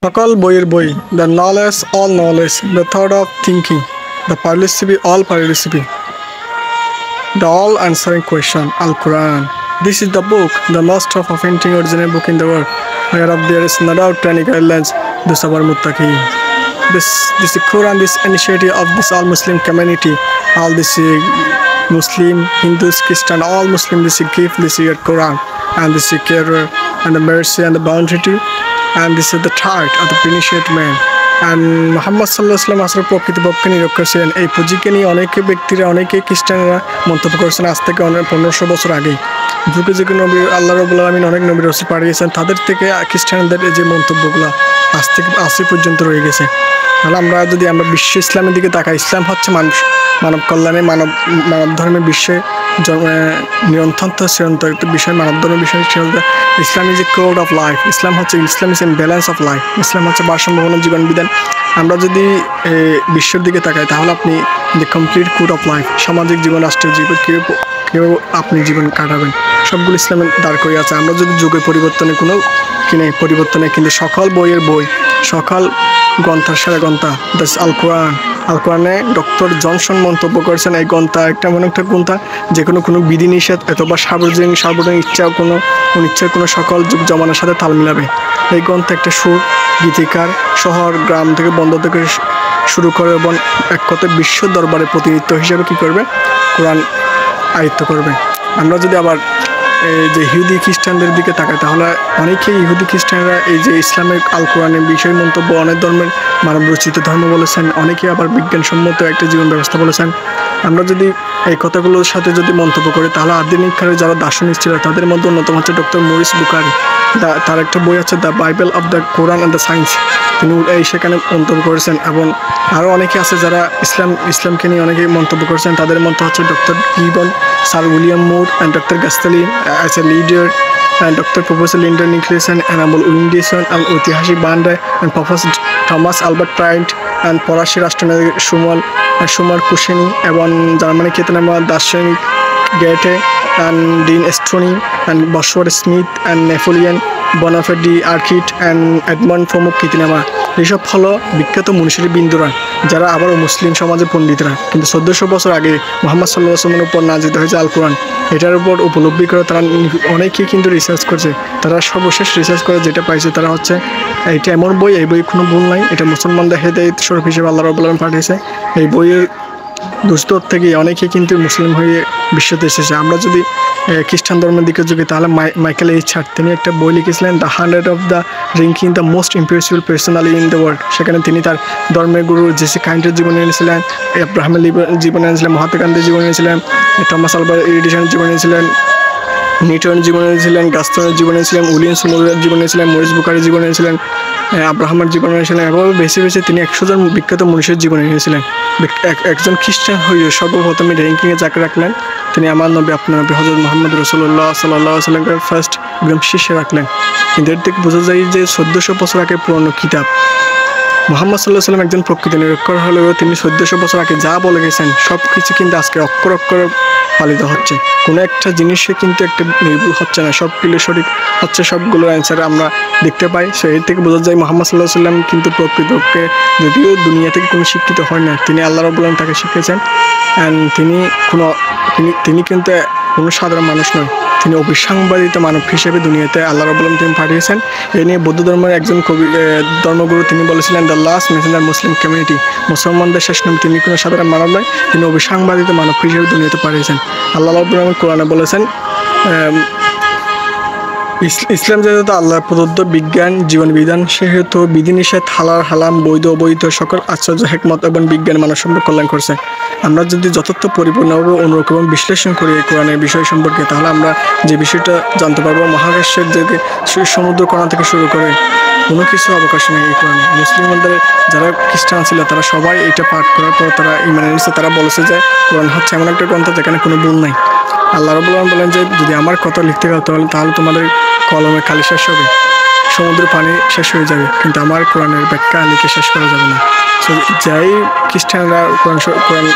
সকল বইয়ের বই, the knowledge, all knowledge, the thought of thinking, the philosophy, all philosophy, the all answering question, Al-Quran. This is the book, the most of authentic original book in the world, whereof there is no doubt any guidelines, this our muttaqin. This Quran, this initiative of this all Muslim community, all this Muslim, Hindus, Christian, all Muslim, this give this year Quran, and this care and the mercy and the bounty, and this is the tide of the initiate man. And Mohammad সাল্লাল্লাহু আলাইহি ওয়াসাল্লাম আসলে প্রকৃতপক্ষে নিরক্ষর ছিলেন। এই পুঁজিকে নিয়ে অনেকে ব্যক্তিরা, অনেকে খ্রিস্টানরা মন্তব্য করেছেন আজ থেকে 1500 বছর আগেই। যুগে যুগে নবী আল্লাহ রাব্বুল আলামিন অনেক নবী রাসূল পাঠিয়েছেন, তাদের থেকে খ্রিস্টানদের এই যে মন্তব্যগুলো আজ থেকে আজ পর্যন্ত রয়ে গেছে। তাহলে আমরা যদি বিশ্ব ইসলামের দিকে তাকাই, ইসলাম হচ্ছে মানব কল্যাণে, মানব ধর্মের বিশ্বে নিরন্তর চিরন্তর একটা বিষয়, মানব ধর্মের বিষয়। Islam is a code of life. Islam is an balance of life. Islam হচ্ছে ভারসাম্যপূর্ণ জীবন বিধান। আমরা যদি বিশ্বের দিকে তাকাই তাহলে আপনি the complete code of life, সামাজিক জীবন, রাষ্ট্রীয় জীবন, কেউ আপনি জীবন কাটাবেন, সবগুলো ইসলামের দাঁড় করে আছে। আমরা যদি যুগের পরিবর্তনে কোনো নেই পরিবর্তনে, কিন্তু সকল বইয়ের বই, সকল গ্রন্থার সেরা গ্রন্থা দ্যাটস আল কোরআন। আল কোরআনে ডক্টর জনসন মন্তব্য করেছেন এই গ্রন্থা এমন একটা গ্রন্থা যে কোনো বিধিনিষেধ অথবা সার্বজনীন ইচ্ছা অনিচ্ছার কোনো সকল যুগ জমানার সাথে তাল মিলাবে। এই গ্রন্থে একটা সুর, গীতিকার, শহর গ্রাম থেকে বন্দর থেকে শুরু করে এবং এক কথায় বিশ্ব দরবারে প্রতিনিধিত্ব হিসেবে কী করবে, কোরআন আয়ত্ত করবে। আমরা যদি আবার এই যে ইহুদি খ্রিস্টানদের দিকে তাকাই তাহলে অনেকেই ইহুদি খ্রিস্টানরা এই যে ইসলামের আল কোরআনের বিষয় মন্তব্য অনেক ধর্মের মানব রচিত ধর্ম বলেছেন, অনেকেই আবার বিজ্ঞানসম্মত একটা জীবন ব্যবস্থা বলেছেন। আমরা যদি এই কথাগুলোর সাথে যদি মন্তব্য করি তাহলে আধুনিক কালে যারা দার্শনিক ছিল তাদের মধ্যে অন্যতম হচ্ছে ডক্টর মরিস বুখারি। তার একটা বই আছে the Bible of the Quran and the science, তিনি সেখানে মন্তব্য করেছেন। এবং আরও অনেকে আছে যারা ইসলামকে নিয়ে অনেকেই মন্তব্য করেছেন। তাদের মধ্যে হচ্ছে doctor Gibbon, sir William Muir and doctor গাস্তালিন as a leader, and Dr. Professor Lyndon Nicholson and Amol Uindison and ঐতিহাসিক বান্ডায় and Professor Thomas Albert Priant and ফরাসি রাষ্ট্রনায়ক সুমার কুশেনি এবং জার্মানি খ্যাতনামা দার্শনিক Goethe and Dean Stanley and Bosworth Smith and Napoleon Bonaparte ডি আর্কিট and Edmund প্রমুখ খ্যাতনামা। এইসব হলো বিখ্যাত মনীষী বিন্দুরা, যারা আবারও মুসলিম সমাজের পণ্ডিতরা। কিন্তু 1400 বছর আগে মোহাম্মদ সাল্লাল্লাহু আলাইহি ওয়াসাল্লামের উপর নাজিল হয়েছে আল কোরআন। এটার উপর উপলব্ধি করে তারা অনেকেই কিন্তু রিসার্চ করছে। তারা সর্বশেষ রিসার্চ করে যেটা পাইছে তারা হচ্ছে এইটা এমন বই, এই বই কোনো ভুল নাই, এটা মুসলমানদের হেদায়েত স্বরূপ হিসেবে আল্লাহ রাব্বুল আলামিন পাঠিয়েছে। এই বইয়ের দুস্তর থেকে অনেকেই কিন্তু মুসলিম হয়ে বিশ্বতে এসেছে। আমরা যদি খ্রিস্টান ধর্মের দিকে যুগে তাহলে মাইকেল এইচ হার্ট তিনি একটা বই লিখেছিলেন the 100 of the ranking the most impressible personality in the world. সেখানে তিনি তার ধর্মের গুরু জেসি কাইন্ডের জীবন এনেছিলেন, আব্রাহামের জীবন এনেছিলেন, মহাত্মা গান্ধীর জীবন এনেছিলেন, থমাস আলভা এডিসনের জীবন এনেছিলেন, নিউটনের জীবন এনেছিলেন, গাস্তনের জীবন এনেছিলেন, উইলিয়াম সোমারের জীবন এনেছিলেন, মরিস বুখারির জীবন এনেছিলেন, আব্রাহামের জীবন এনেছিলেন। এভাবে বেছে তিনি 100 জন বিখ্যাত মনীষীর জীবন এনেছিলেন। একজন খ্রিস্টান হয়ে সর্বপ্রথমে র্যাঙ্কিংয়ে যাকে রাখলেন তিনি আমার নবী, আপনার নবী হযরত মুহাম্মদ রাসূলুল্লাহ সাল্লাল্লাহু আলাইহি ওয়াসাল্লামকে ফার্স্ট একদম শীর্ষে রাখলেন। কিন্তু এর থেকে বোঝা যায় যে 1400 বছর আগে পুরনো কিতাব। মুহাম্মদ সাল্লাল্লাহু আলাইহি ওয়াসাল্লাম একজন প্রকৃত নিরক্ষর হলেও তিনি 1400 বছর আগে যা বলে গেছেন সব কিছু কিন্তু আজকে অক্ষর অক্ষরে পালিত হচ্ছে। কোনো একটা জিনিসে কিন্তু একটা নির্ভুল হচ্ছে না, সবগুলো সঠিক হচ্ছে, সবগুলোর অ্যান্সার আমরা দেখতে পাই। সো এর থেকে বোঝা যায় মুহাম্মদ সাল্লাল্লাহু আলাইহি ওয়াসাল্লাম কিন্তু প্রকৃতপক্ষে যদিও দুনিয়া থেকে কোনো শিক্ষিত হয় না, তিনি আল্লাহ রাব্বুল আলামিন তাকে শিখিয়েছেন। অ্যান্ড তিনি কিন্তু কোনো সাধারণ মানুষ নয়, তিনি অবিসংবাদিত মানব হিসেবে দুনিয়াতে আল্লাহ রাব্বুল আলামিন তিনি পাঠিয়েছেন। এ নিয়ে বৌদ্ধ ধর্মের একজন ধর্মগুরু তিনি বলেছিলেন the last Messenger Muslim community, মুসলমানদের শেষ নবী, তিনি কোনো সাধারণ মানব নয়, তিনি অবিসংবাদিত মানব হিসেবে দুনিয়াতে পাঠিয়েছেন। আল্লাহ রাব্বুল আলামিন কোরআনে বলেছেন ইসলাম যেহেতু আল্লাহ প্রদত্ত বিজ্ঞান জীবন বিধান, সেহেতু বিধিনিষেধ, হালাল হালাম, বৈধ অবৈধ সকল আশ্চর্য হিকমত এবং বিজ্ঞান মানব সম্পর্কে কল্যাণ করছে। আমরা যদি যথার্থ পরিপূর্ণভাবে অনুরূপ এবং বিশ্লেষণ করি কোরআনের বিষয় সম্পর্কে তাহলে আমরা যে বিষয়টা জানতে পারবো মহাকাশের দিকে সমুদ্র কণা থেকে শুরু করে কোনো কিছু অবকাশ নেই এই কোরআনে। মুসলিমদের যারা খ্রিস্টান ছিল তারা সবাই এটা পাঠ করার পর তারা ইমান এনেছে। তারা বলেছে যে কোরআন হচ্ছে এমন একটা গ্রন্থ যেখানে কোনো ভুল নাই। আল্লাহ রাব্বুল আলামিন বলেন যে যদি আমার কথা লিখতে গেল তাহলে তোমাদের কলমে খালি শেষ হবে, সমুদ্রের পানি শেষ হয়ে যাবে, কিন্তু আমার কোরআনের ব্যাখ্যা লিখে শেষ করা যাবে না। সো যাই খ্রিস্টানরা কোরআন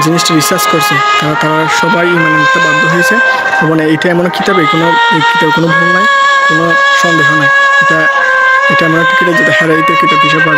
জিনিসটা রিসার্চ করছে তারা সবাই ইমান আনতে বাধ্য হয়েছে। এবং এইটা এমন কিতাবে এই কিতাবে কোনো ভুল নাই, কোনো সন্দেহ নাই। এটা এটা এমন একটা কিতাব যেটা হেরাইতে কিতাব হিসেবে